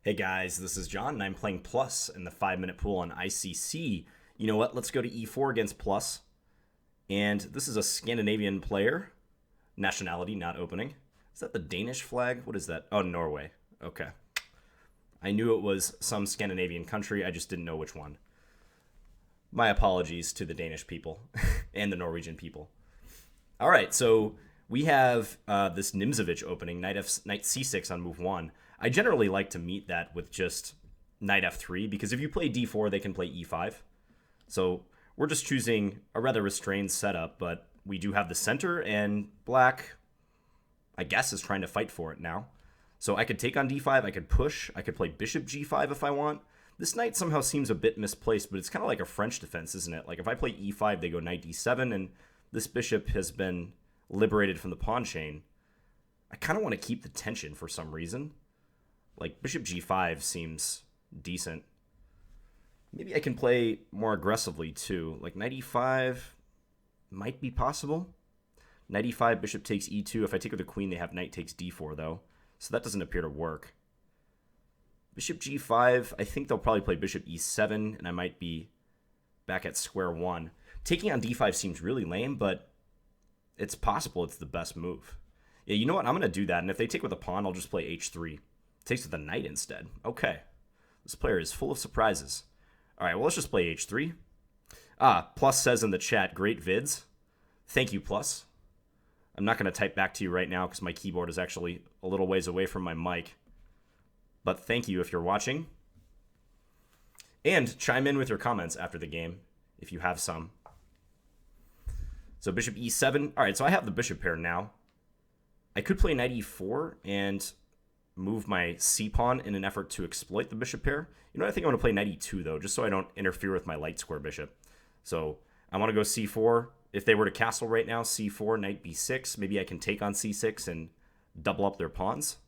Hey guys, this is John, and I'm playing Plussss in the 5-minute pool on ICC. You know what? Let's go to e4 against Plussss. And this is a Scandinavian player. Nationality, not opening. Is that the Danish flag? What is that? Oh, Norway. Okay. I knew it was some Scandinavian country, I just didn't know which one. My apologies to the Danish people and the Norwegian people. All right, so we have this Nimzowitsch opening, knight c6 on move 1. I generally like to meet that with just knight f3, because if you play d4, they can play e5. So we're just choosing a rather restrained setup, but we do have the center, and black, I guess, is trying to fight for it now. So I could take on d5, I could push, I could play bishop g5 if I want. This knight somehow seems a bit misplaced, but it's kind of like a French defense, isn't it? Like if I play e5, they go knight d7, and this bishop has been liberated from the pawn chain. I kind of want to keep the tension for some reason. Like bishop g5 seems decent. Maybe I can play more aggressively too. Like knight e5 might be possible. Knight e5, bishop takes e2. If I take with the queen, they have knight takes d4 though. So that doesn't appear to work. Bishop g5, I think they'll probably play bishop e7, and I might be back at square one. Taking on d5 seems really lame, but it's possible it's the best move. Yeah, you know what? I'm going to do that, and if they take with a pawn, I'll just play h3. Takes with a knight instead. Okay. This player is full of surprises. All right, well, let's just play h3. Plussss says in the chat, great vids. Thank you, Plussss. I'm not going to type back to you right now because my keyboard is actually a little ways away from my mic. But thank you if you're watching. And chime in with your comments after the game if you have some. So bishop e7. All right, so I have the bishop pair now. I could play knight e4 and move my c-pawn in an effort to exploit the bishop pair. You know what? I think I'm going to play knight e2, though, just so I don't interfere with my light square bishop. So I want to go c4. If they were to castle right now, c4, knight b6, maybe I can take on c6 and double up their pawns.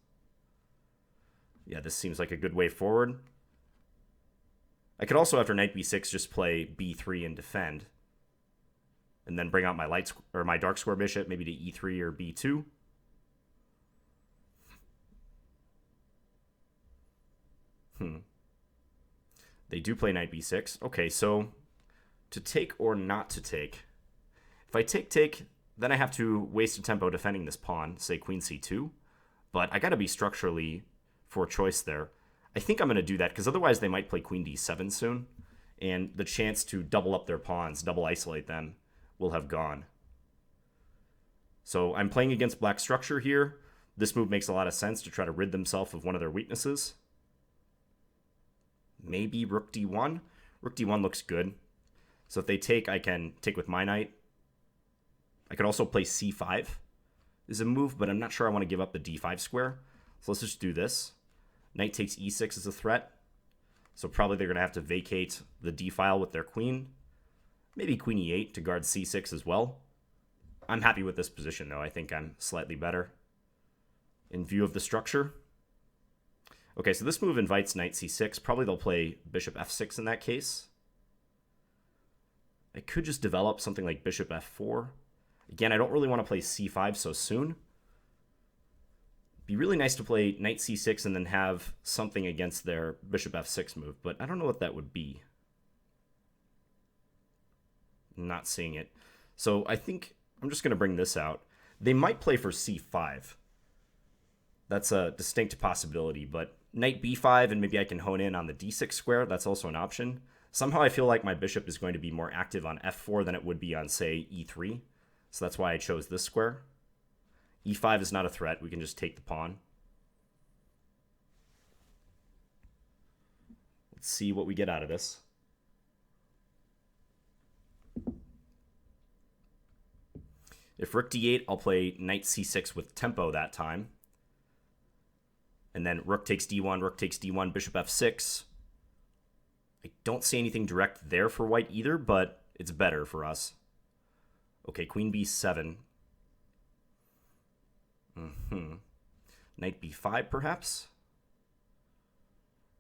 Yeah, this seems like a good way forward. I could also, after knight b6, just play b3 and defend. And then bring out my my dark square bishop, maybe to e3 or b2. They do play knight b6. Okay, so to take or not to take. If I take, then I have to waste a tempo defending this pawn, say queen c2. But I got to be structurally for choice there. I think I'm going to do that because otherwise they might play queen d7 soon. And the chance to double up their pawns, double isolate them, will have gone. So I'm playing against black structure here. This move makes a lot of sense to try to rid themselves of one of their weaknesses. Maybe rook d1. Rook d1 looks good. So if they take, I can take with my knight. I could also play c5 is a move, but I'm not sure I want to give up the d5 square. So let's just do this. Knight takes e6 as a threat. So probably they're going to have to vacate the d file with their queen. Maybe queen e8 to guard c6 as well. I'm happy with this position, though. I think I'm slightly better in view of the structure. Okay, so this move invites knight c6. Probably they'll play bishop f6 in that case. I could just develop something like bishop f4. Again, I don't really want to play c5 so soon. Be really nice to play knight c6 and then have something against their bishop f6 move, but I don't know what that would be. Not seeing it. So I think I'm just going to bring this out. They might play for c5. That's a distinct possibility, but knight b5 and maybe I can hone in on the d6 square. That's also an option. Somehow I feel like my bishop is going to be more active on f4 than it would be on, say, e3. So that's why I chose this square. e5 is not a threat. We can just take the pawn. Let's see what we get out of this. If rook d8, I'll play knight c6 with tempo that time. And then rook takes d1, bishop f6. I don't see anything direct there for white either, but it's better for us. Okay, queen b7. Knight b5, perhaps?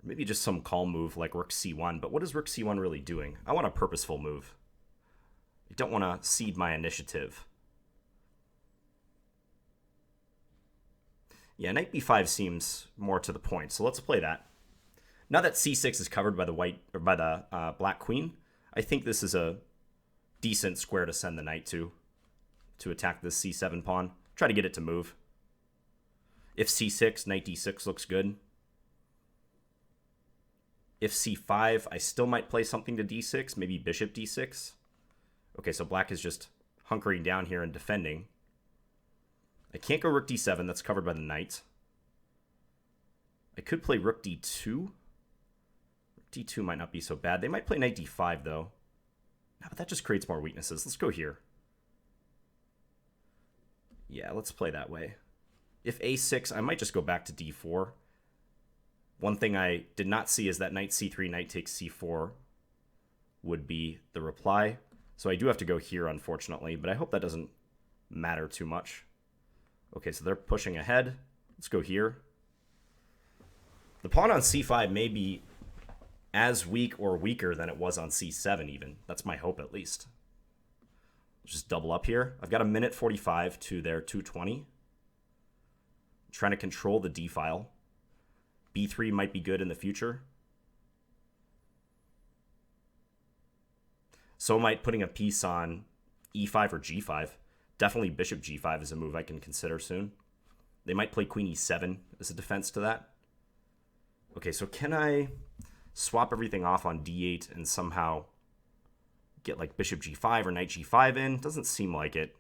Or maybe just some calm move like rook c1. But what is rook c1 really doing? I want a purposeful move. I don't want to cede my initiative. Yeah, knight b5 seems more to the point, so let's play that. Now that c6 is covered by the white or by the black queen, I think this is a decent square to send the knight to attack this c7 pawn. Try to get it to move. If c6, knight d6 looks good. If c5, I still might play something to d6, maybe bishop d6. Okay, so black is just hunkering down here and defending. I can't go rook d7, that's covered by the knight. I could play rook d2. Rook d2 might not be so bad. They might play knight d5, though. No, but that just creates more weaknesses. Let's go here. Yeah, let's play that way. If a6, I might just go back to d4. One thing I did not see is that knight c3, knight takes c4 would be the reply. So I do have to go here, unfortunately, but I hope that doesn't matter too much. Okay, so they're pushing ahead. Let's go here. The pawn on c5 may be as weak or weaker than it was on c7 even. That's my hope, at least. Let's just double up here. I've got a minute 45 to their 2:20. Trying to control the d file. b3 might be good in the future. So might putting a piece on e5 or g5. Definitely bishop g5 is a move I can consider soon. They might play queen e7 as a defense to that. Okay, so can I swap everything off on d8 and somehow get like bishop g5 or knight g5 in? Doesn't seem like it.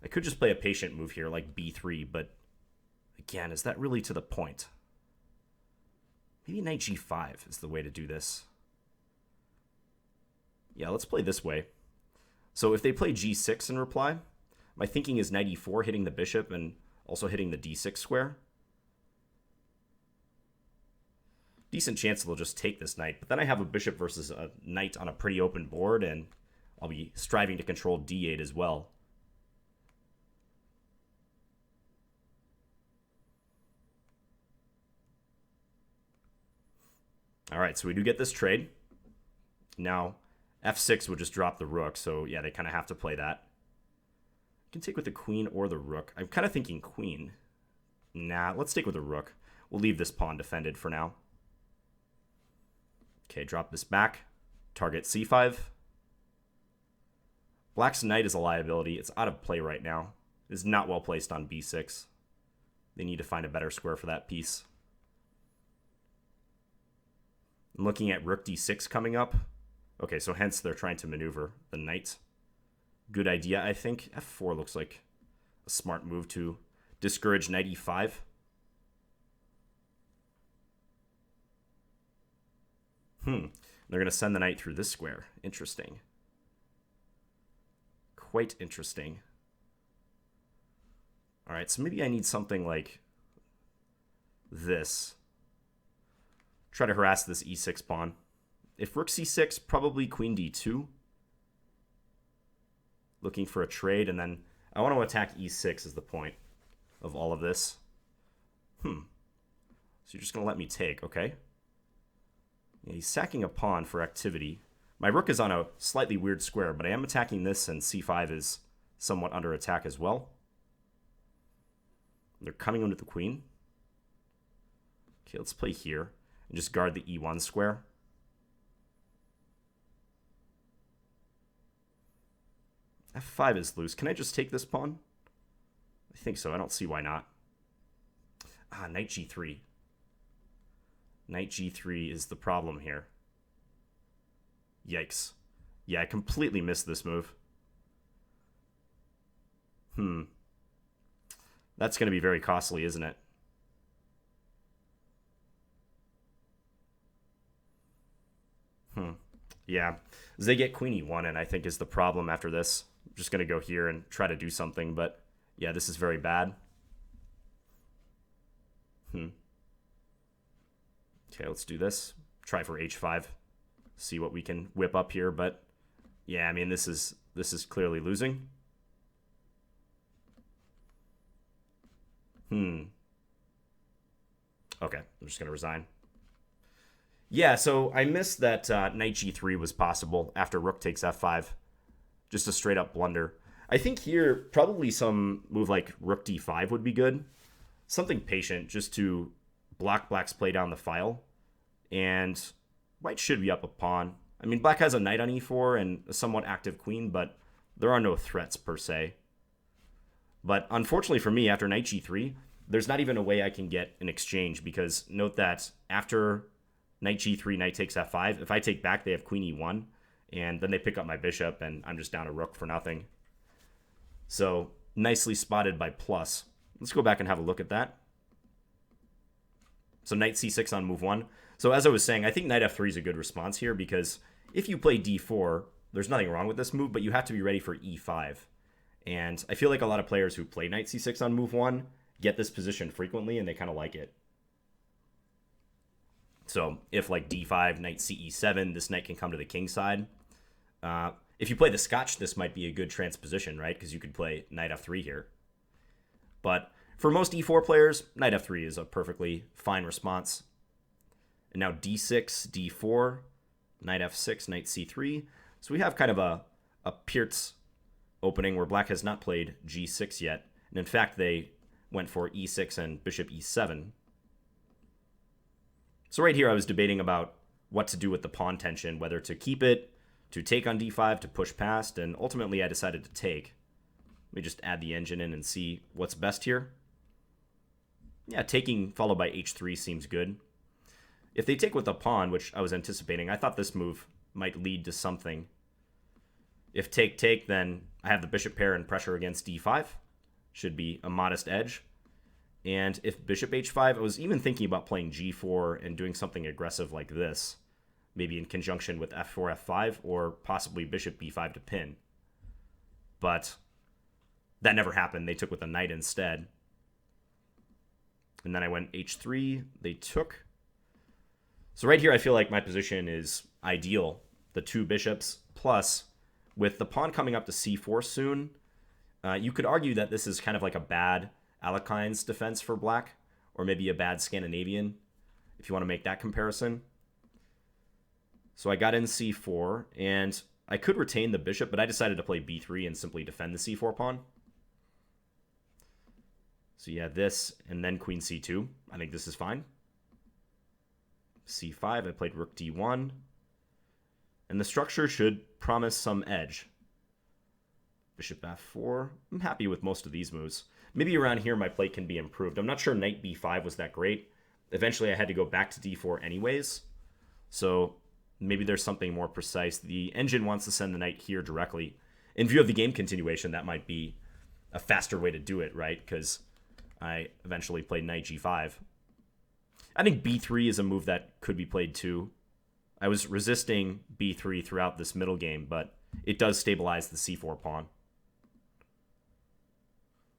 I could just play a patient move here like b3, but again, is that really to the point? Maybe knight g5 is the way to do this. Yeah, let's play this way. So if they play g6 in reply, my thinking is knight e4 hitting the bishop and also hitting the d6 square. Decent chance they'll just take this knight, but then I have a bishop versus a knight on a pretty open board, and I'll be striving to control d8 as well. All right, so we do get this trade. Now, f6 would just drop the rook, so yeah, they kind of have to play that. I can take with the queen or the rook. I'm kind of thinking queen. Nah, let's take with the rook. We'll leave this pawn defended for now. Okay, drop this back. Target c5. Black's knight is a liability. It's out of play right now. It is not well placed on b6. They need to find a better square for that piece. I'm looking at rook d6 coming up. Okay, so hence they're trying to maneuver the knight. Good idea, I think. f4 looks like a smart move to discourage knight e5. They're going to send the knight through this square. Interesting. Quite interesting. All right, so maybe I need something like this. Try to harass this e6 pawn. If rook c6, probably queen d2. Looking for a trade, and then I want to attack e6 is the point of all of this. So you're just going to let me take, okay? Yeah, he's sacking a pawn for activity. My rook is on a slightly weird square, but I am attacking this, and c5 is somewhat under attack as well. They're coming into the queen. Okay, let's play here and just guard the e1 square. f5 is loose. Can I just take this pawn? I think so. I don't see why not. Knight g3. Knight g3 is the problem here. Yikes. Yeah, I completely missed this move. That's going to be very costly, isn't it? Yeah. They get queen e1, and I think is the problem after this. I'm just going to go here and try to do something, but yeah, this is very bad. Okay, let's do this. Try for h5. See what we can whip up here, but yeah, I mean, this is clearly losing. Okay, I'm just going to resign. Yeah, so I missed that knight g3 was possible after rook takes f5. Just a straight up blunder. I think here, probably some move like rook d5 would be good. something patient just to block black's play down the file. And white should be up a pawn. I mean, black has a knight on e4 and a somewhat active queen, but there are no threats per se. But unfortunately for me, after knight g3, there's not even a way I can get an exchange, because note that after knight g3, knight takes f5, if I take back, they have queen e1, and then they pick up my bishop, and I'm just down a rook for nothing. So nicely spotted by Plussss. Let's go back and have a look at that. So knight c6 on move 1. So as I was saying, I think knight f3 is a good response here, because if you play d4, there's nothing wrong with this move, but you have to be ready for e5. And I feel like a lot of players who play knight c6 on move 1 get this position frequently, and they kind of like it. So if like d5, knight ce7, this knight can come to the king side. If you play the Scotch, this might be a good transposition, right? Because you could play knight f3 here. But for most e4 players, knight f3 is a perfectly fine response. And now d6, d4, knight f6, knight c3. So we have kind of a Pirtz opening where black has not played g6 yet. And in fact, they went for e6 and bishop e7. So right here, I was debating about what to do with the pawn tension, whether to keep it, to take on d5, to push past, and ultimately I decided to take. Let me just add the engine in and see what's best here. Yeah, taking followed by h3 seems good. If they take with the pawn, which I was anticipating, I thought this move might lead to something. If take, then I have the bishop pair and pressure against d5. Should be a modest edge. And if bishop h5, I was even thinking about playing g4 and doing something aggressive like this, maybe in conjunction with f4, f5, or possibly bishop b5 to pin. But that never happened. They took with a knight instead. And then I went h3. They took. So right here, I feel like my position is ideal. The two bishops, plus with the pawn coming up to c4 soon, you could argue that this is kind of like a bad Alekhines defense for black, or maybe a bad Scandinavian, if you want to make that comparison. So I got in c4, and I could retain the bishop, but I decided to play b3 and simply defend the c4 pawn. So yeah, this, and then queen c2. I think this is fine. c5, I played rook d1. And the structure should promise some edge. Bishop f4. I'm happy with most of these moves. Maybe around here my play can be improved. I'm not sure knight b5 was that great. Eventually I had to go back to d4 anyways. So maybe there's something more precise. The engine wants to send the knight here directly. In view of the game continuation, that might be a faster way to do it, right? Because I eventually played knight g5. I think b3 is a move that could be played too. I was resisting b3 throughout this middle game, but it does stabilize the c4 pawn.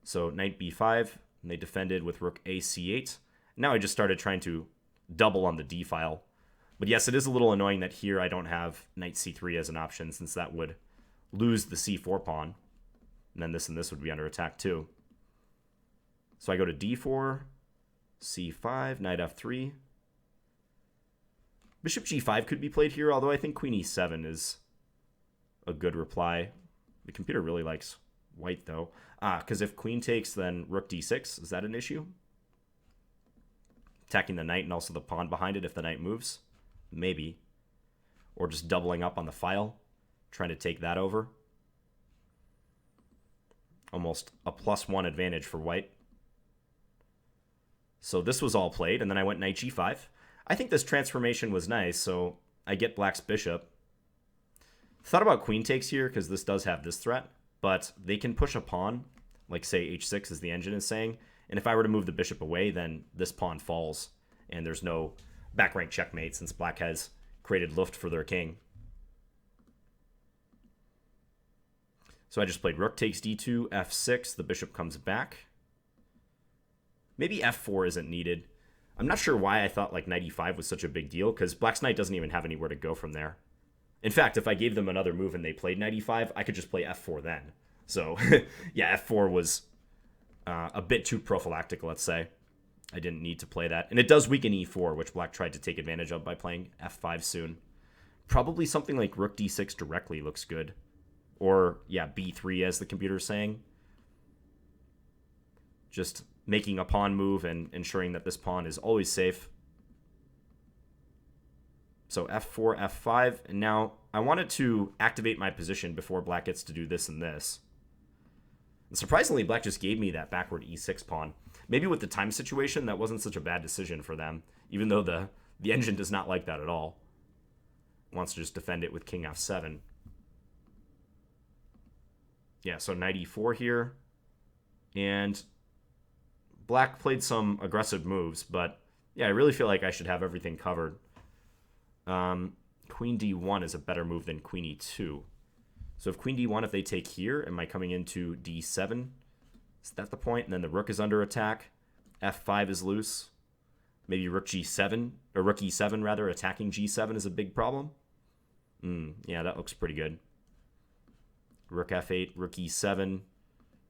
So knight b5, and they defended with rook a c8. Now I just started trying to double on the d file. But yes, it is a little annoying that here I don't have knight c3 as an option, since that would lose the c4 pawn. And then this and this would be under attack too. So I go to d4, c5, knight f3. Bishop g5 could be played here, although I think queen e7 is a good reply. The computer really likes white, though. Because if queen takes, then rook d6. Is that an issue? Attacking the knight and also the pawn behind it if the knight moves? Maybe. Or just doubling up on the file, trying to take that over. Almost a +1 advantage for white. So this was all played, and then I went knight g5. I think this transformation was nice, so I get black's bishop. Thought about queen takes here, because this does have this threat, but they can push a pawn, like say h6 as the engine is saying, and if I were to move the bishop away, then this pawn falls, and there's no back rank checkmate since black has created Luft for their king. So I just played rook takes d2, f6, the bishop comes back. Maybe f4 isn't needed. I'm not sure why I thought like knight e5 was such a big deal, because black's knight doesn't even have anywhere to go from there. In fact, if I gave them another move and they played knight e5, I could just play f4 then. So, yeah, f4 was a bit too prophylactic, let's say. I didn't need to play that. And it does weaken e4, which black tried to take advantage of by playing f5 soon. Probably something like rook d6 directly looks good. Or, yeah, b3 as the computer's saying. just making a pawn move and ensuring that this pawn is always safe. So f4, f5, and now I wanted to activate my position before black gets to do this and this. And surprisingly, black just gave me that backward e6 pawn. Maybe with the time situation, that wasn't such a bad decision for them, even though the engine does not like that at all. It wants to just defend it with king f7. Yeah, so knight e4 here. And black played some aggressive moves, but yeah, I really feel like I should have everything covered. Queen d1 is a better move than queen e2. So if queen d1, if they take here, am I coming into d7? Is that the point? And then the rook is under attack. f5 is loose. Maybe rook g7, or rook e7 rather, attacking g7 is a big problem. Yeah, that looks pretty good. Rook f8, rook e7,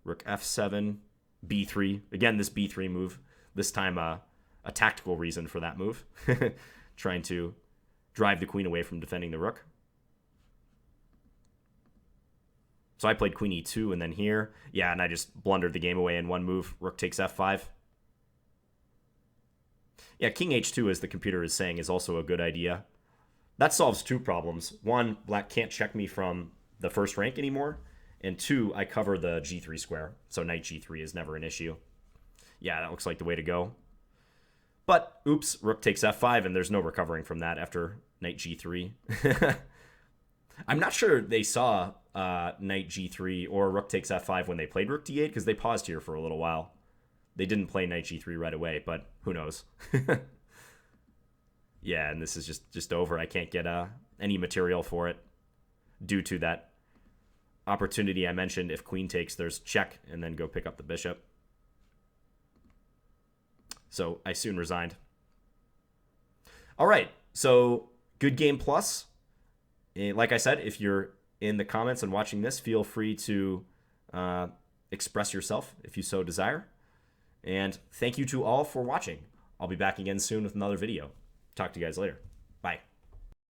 rook f7, b3. Again, this b3 move. This time a tactical reason for that move. Trying to drive the queen away from defending the rook. So I played queen e2 and then here. Yeah, and I just blundered the game away in one move. Rook takes f5. Yeah, king h2, as the computer is saying, is also a good idea. That solves two problems. One, black can't check me from the first rank anymore. And two, I cover the g3 square. So knight g3 is never an issue. Yeah, that looks like the way to go. But, oops, rook takes f5, and there's no recovering from that after knight g3. I'm not sure they saw knight g3 or rook takes f5 when they played rook d8, because they paused here for a little while. They didn't play knight g3 right away, but who knows? Yeah, and this is just over. I can't get any material for it due to that opportunity I mentioned. If queen takes, there's check, and then go pick up the bishop. So I soon resigned. All right, so good game plus. Like I said, if you're in the comments and watching this, feel free to express yourself if you so desire. And thank you to all for watching. I'll be back again soon with another video. Talk to you guys later.